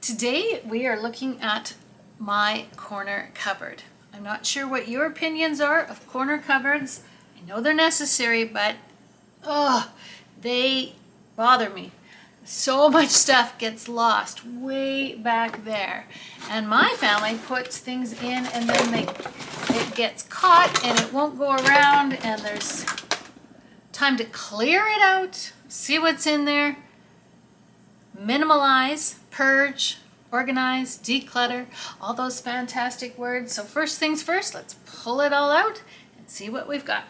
Today we are looking at my corner cupboard. I'm not sure what your opinions are of corner cupboards. I know they're necessary, but they bother me. So much stuff gets lost way back there. And my family puts things in and then it gets caught and it won't go around, and there's time to clear it out, see what's in there, minimalize, purge, organize, declutter, all those fantastic words. So first things first, let's pull it all out and see what we've got.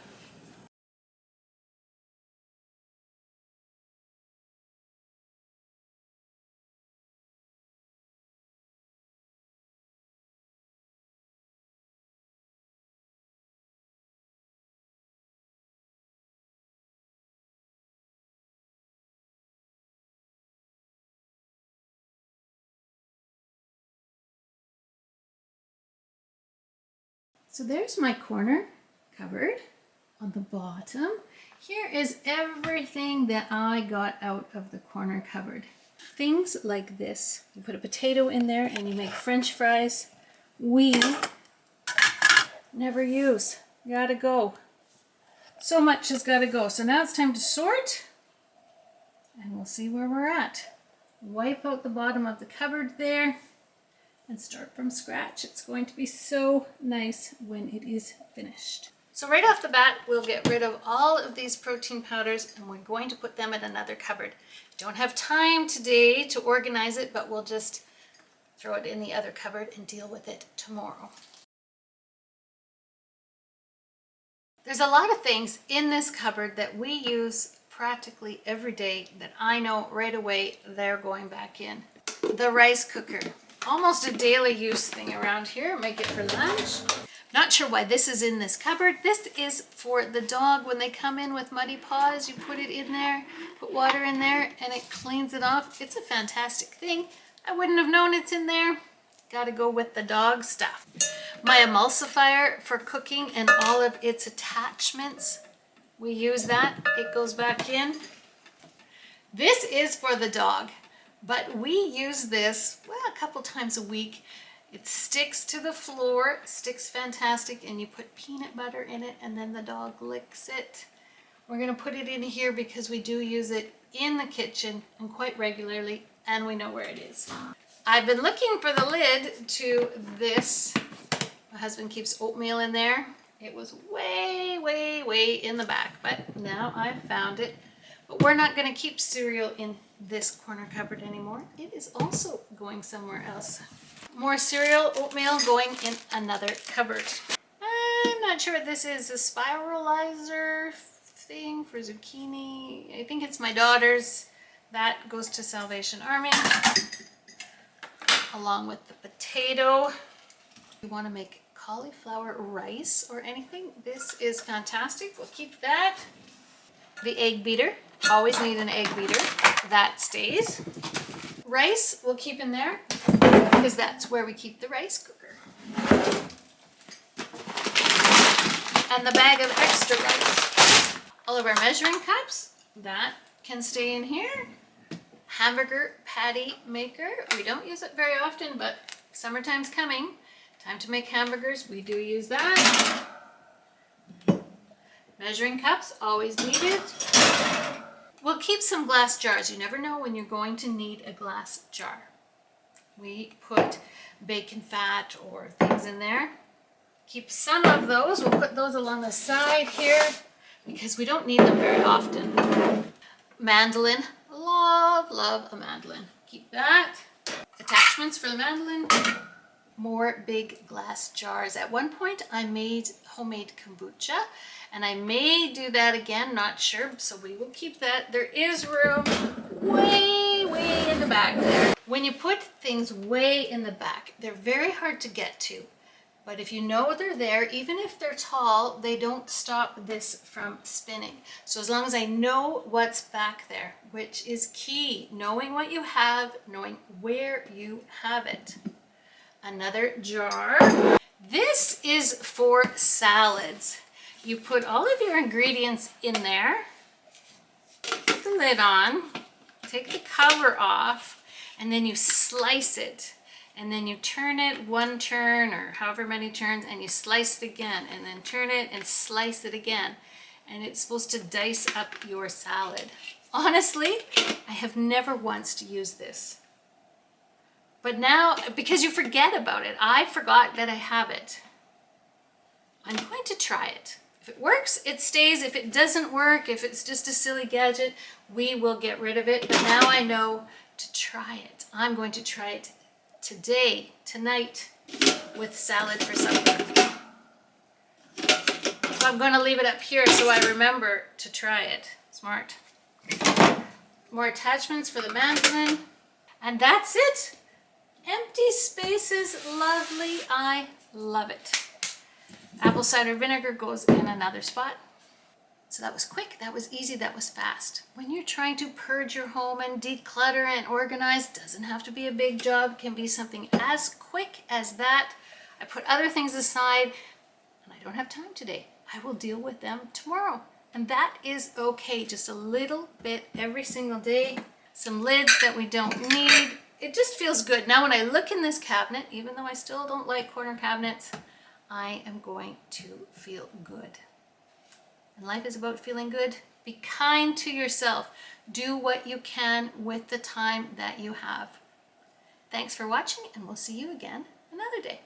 So there's my corner cupboard on the bottom. Here is everything that I got out of the corner cupboard. Things like this. You put a potato in there and you make French fries. We never use. Gotta go. So much has gotta go. So now it's time to sort, and we'll see where we're at. Wipe out the bottom of the cupboard there and start from scratch. It's going to be so nice when it is finished. So right off the bat, we'll get rid of all of these protein powders and we're going to put them in another cupboard. Don't have time today to organize it, but we'll just throw it in the other cupboard and deal with it tomorrow. There's a lot of things in this cupboard that we use practically every day that I know right away they're going back in. The rice cooker. Almost a daily use thing around here. Make it for lunch. Not sure why this is in this cupboard. This is for the dog when they come in with muddy paws. You put it in there, put water in there, and it cleans it off. It's a fantastic thing. I wouldn't have known it's in there. Gotta go with the dog stuff. My emulsifier for cooking and all of its attachments. We use that. It goes back in. This is for the dog. But we use this, well, a couple times a week. It sticks to the floor, sticks fantastic, and you put peanut butter in it and then the dog licks it. We're going to put it in here because we do use it in the kitchen and quite regularly, and we know where it is. I've been looking for the lid to this. My husband keeps oatmeal in there. It was way, way, way in the back, but now I've found it. But we're not going to keep cereal in this corner cupboard anymore. It is also going somewhere else. More cereal, oatmeal going in another cupboard. I'm not sure what this is. A spiralizer thing for zucchini. I think it's my daughter's. That goes to Salvation Army. Along with the potato. If you want to make cauliflower rice or anything, this is fantastic. We'll keep that. The egg beater. Always need an egg beater. That stays. Rice we'll keep in there because that's where we keep the rice cooker. And the bag of extra rice. All of our measuring cups, that can stay in here. Hamburger patty maker. We don't use it very often, but summertime's coming. Time to make hamburgers. We do use that. Measuring cups, always needed. We'll keep some glass jars. You never know when you're going to need a glass jar. We put bacon fat or things in there. Keep some of those. We'll put those along the side here because we don't need them very often. Mandolin. Love, love a mandolin. Keep that. Attachments for the mandolin. More big glass jars. At one point I made homemade kombucha, and I may do that again, not sure, so we will keep that. There is room way, way in the back there. When you put things way in the back, they're very hard to get to. But if you know they're there, even if they're tall, they don't stop this from spinning. So as long as I know what's back there, which is key, knowing what you have, knowing where you have it. Another jar. This is for salads. You put all of your ingredients in there, put the lid on, take the cover off, and then you slice it, and then you turn it one turn or however many turns, and you slice it again, and then turn it and slice it again. And it's supposed to dice up your salad. Honestly, I have never once used this. But now, because you forget about it, I forgot that I have it. I'm going to try it. If it works, it stays. If it doesn't work, if it's just a silly gadget, we will get rid of it. But now I know to try it. I'm going to try it today, tonight, with salad for supper. So I'm going to leave it up here so I remember to try it. Smart. More attachments for the mandolin. And that's it. Empty spaces, lovely. I love it. Apple cider vinegar goes in another spot. So that was quick, that was easy, that was fast. When you're trying to purge your home and declutter and organize, doesn't have to be a big job, can be something as quick as that. I put other things aside and I don't have time today. I will deal with them tomorrow. And that is okay, just a little bit every single day. Some lids that we don't need. It just feels good. Now when I look in this cabinet, even though I still don't like corner cabinets, I am going to feel good. And life is about feeling good. Be kind to yourself. Do what you can with the time that you have. Thanks for watching, and we'll see you again another day.